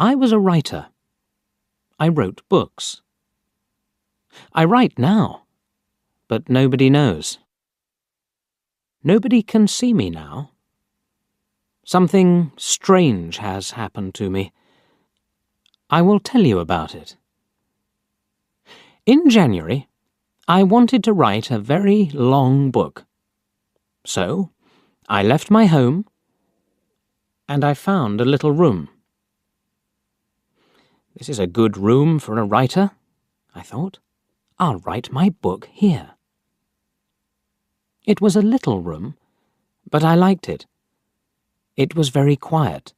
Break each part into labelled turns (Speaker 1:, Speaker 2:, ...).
Speaker 1: I was a writer. I wrote books. I write now, but nobody knows. Nobody can see me now. Something strange has happened to me. I will tell you about it. In January, I wanted to write a very long book. So, I left my home and I found a little room. This is a good room for a writer, I thought. I'll write my book here. It was a little room, but I liked it. It was very quiet.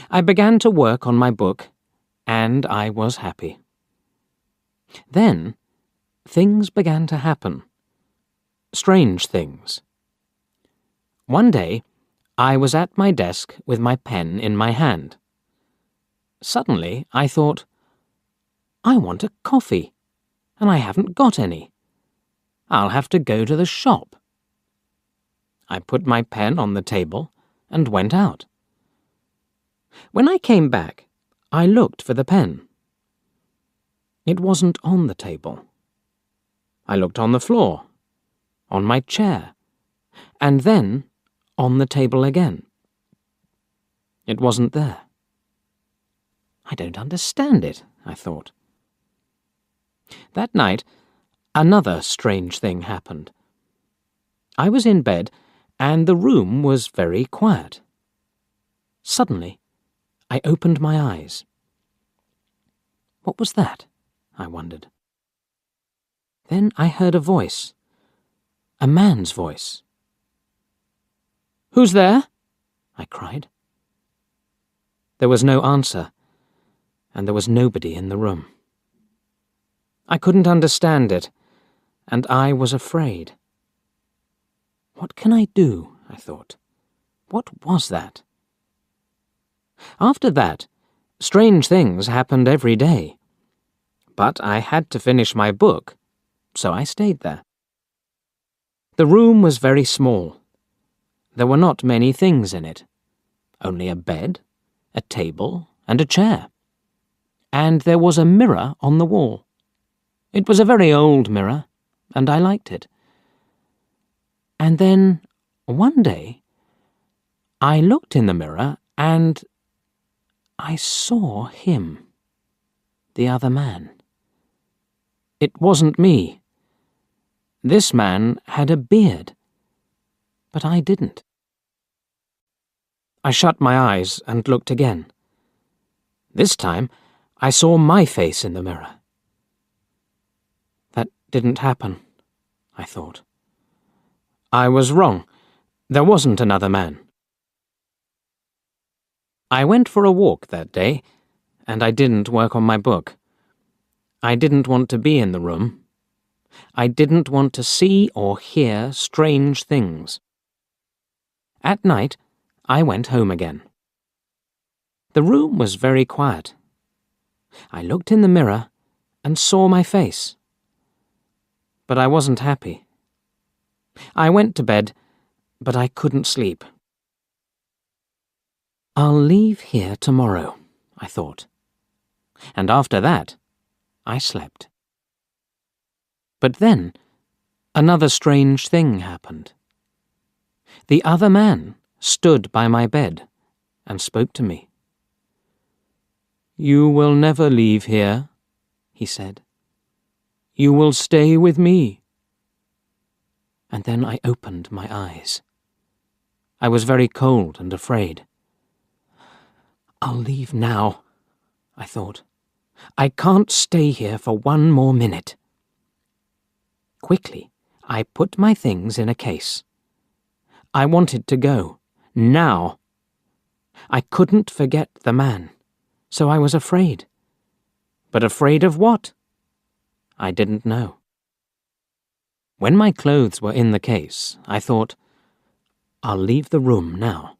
Speaker 1: I began to work on my book, and I was happy. Then, things began to happen. Strange things. One day, I was at my desk with my pen in my hand. Suddenly, I thought, I want a coffee, and I haven't got any. I'll have to go to the shop. I put my pen on the table and went out. When I came back, I looked for the pen. It wasn't on the table. I looked on the floor, on my chair, and then on the table again. It wasn't there. I don't understand it, I thought. That night, another strange thing happened. I was in bed, and the room was very quiet. Suddenly, I opened my eyes. What was that? I wondered. Then I heard a voice, a man's voice. "Who's there?" I cried. There was no answer, and there was nobody in the room. I couldn't understand it, and I was afraid. What can I do? I thought. What was that? After that, strange things happened every day. But I had to finish my book, so I stayed there. The room was very small. There were not many things in it. Only a bed, a table, and a chair. And there was a mirror on the wall. It was a very old mirror, and I liked it. And then, one day, I looked in the mirror and I saw him, the other man. It wasn't me. This man had a beard, but I didn't. I shut my eyes and looked again. This time, I saw my face in the mirror. That didn't happen, I thought. I was wrong. There wasn't another man. I went for a walk that day, and I didn't work on my book. I didn't want to be in the room. I didn't want to see or hear strange things. At night, I went home again. The room was very quiet. I looked in the mirror and saw my face. But I wasn't happy. I went to bed, but I couldn't sleep. I'll leave here tomorrow, I thought. And after that, I slept. But then, another strange thing happened. The other man stood by my bed and spoke to me. "You will never leave here," he said. "You will stay with me." And then I opened my eyes. I was very cold and afraid. I'll leave now, I thought. I can't stay here for one more minute. Quickly, I put my things in a case. I wanted to go, now. I couldn't forget the man, so I was afraid. But afraid of what? I didn't know. When my clothes were in the case, I thought, I'll leave the room now.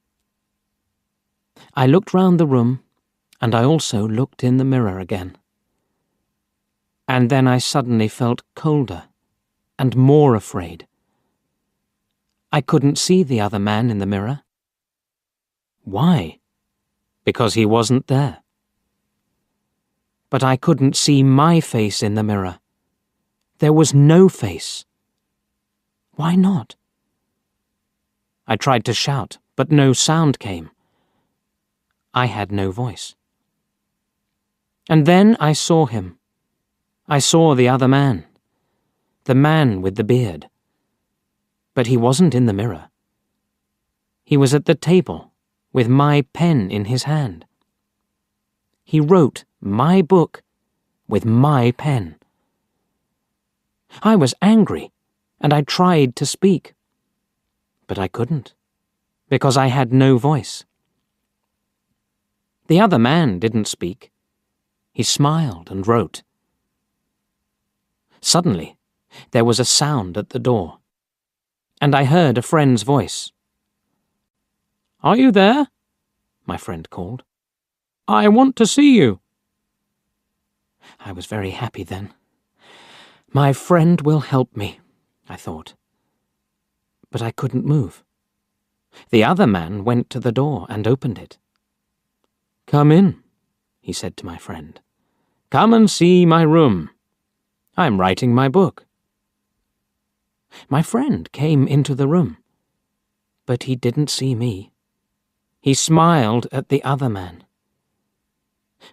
Speaker 1: I looked round the room, and I also looked in the mirror again. And then I suddenly felt colder and more afraid. I couldn't see the other man in the mirror. Why? because he wasn't there. But I couldn't see my face in the mirror. There was no face. Why not? I tried to shout, but no sound came. I had no voice. And then I saw him. I saw the other man, the man with the beard. But he wasn't in the mirror. He was at the table, with my pen in his hand. He wrote my book with my pen. I was angry, and I tried to speak. But I couldn't, because I had no voice. The other man didn't speak. He smiled and wrote. Suddenly, there was a sound at the door, and I heard a friend's voice. "Are you there?" my friend called. "I want to see you." I was very happy then. My friend will help me, I thought. But I couldn't move. The other man went to the door and opened it. "Come in," he said to my friend. "Come and see my room. I'm writing my book." My friend came into the room, but he didn't see me. He smiled at the other man.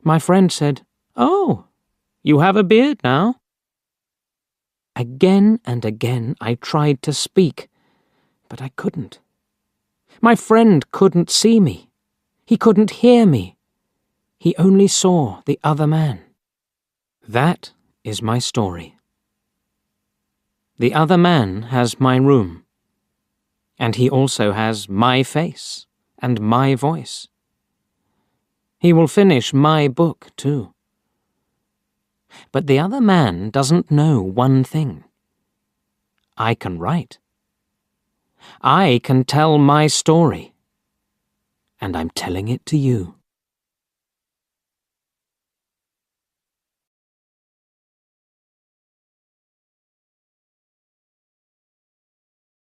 Speaker 1: My friend said, "Oh, you have a beard now?" Again and again I tried to speak, but I couldn't. My friend couldn't see me. He couldn't hear me. He only saw the other man. That is my story. The other man has my room, and he also has my face and my voice. He will finish my book too. But the other man doesn't know one thing. I can write. I can tell my story, and I'm telling it to you.